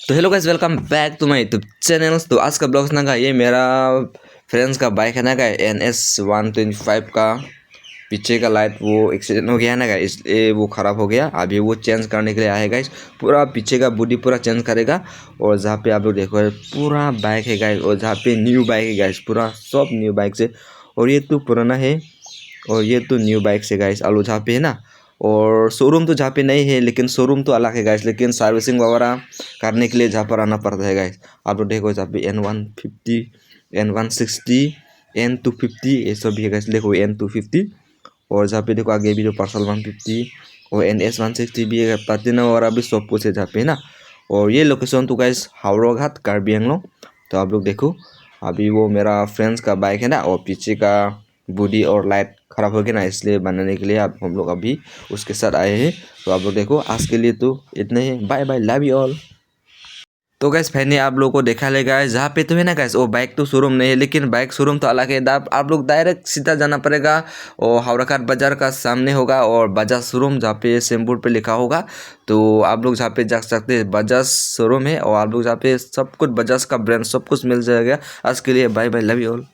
तो hello guys, welcome back to my YouTube channel. तो आज का ब्लॉग ना का ये मेरा फ्रेंड्स का बाइक है ना का NS125 का पीछे का लाइट वो एक्सीडेंट हो गया ना का, इसलिए वो ख़राब हो गया। अभी वो चेंज करने के लिए आया है गाइस। पूरा पीछे का बॉडी पूरा चेंज करेगा। और जहाँ पे आप लोग देखो पूरा बाइक है गाइस, और जहाँ पे न्यू बाइक है गाइस, पूरा सब न्यू बाइक से। और ये तो पुराना है और ये तो न्यू बाइक से गाइस। आलू जहाँ पे है ना, और शोरूम तो जहाँ पे नहीं है, लेकिन शोरूम तो अलग है गाइस। लेकिन सर्विसिंग वगैरह करने के लिए जहाँ पर आना पड़ता है गाइस। आप लोग देखो जहाँ पे N150, N160, N250 ये सब भी है गाइस। देखो N250, और जहाँ पे देखो आगे भी जो पार्सल 150 और NS160 भी है, प्लाटिना वगैरह भी सब कुछ है जहाँ पे ना। और ये लोकेशन तो गाइस हावड़ाघाट कार्बी आंगलों। तो आप लोग देखो अभी वो मेरा फ्रेंड्स का बाइक है ना, और पीछे का बॉडी और लाइट ख़राब हो गया ना, इसलिए बनाने के लिए अब हम लोग अभी उसके साथ आए हैं। तो आप लोग देखो आज के लिए तो इतना ही। Bye bye, love you all. तो गैस मैंने आप लोगों को देखा लेगा जहाँ पे तो है ना गैस, वो बाइक तो शोरूम नहीं है, लेकिन बाइक शोरूम तो अलग है। आप लोग डायरेक्ट सीधा जाना पड़ेगा और हावड़ाघाट बाजार का सामने होगा, और बजाज शोरूम जहाँ पे सिंबल पे लिखा होगा। तो आप लोग जहाँ पे जा सकते हैं, बजाज शोरूम है। और आप लोग जहाँ पे सब कुछ बजाज का ब्रांड सब कुछ मिल जाएगा। आज के लिए bye bye, love you all.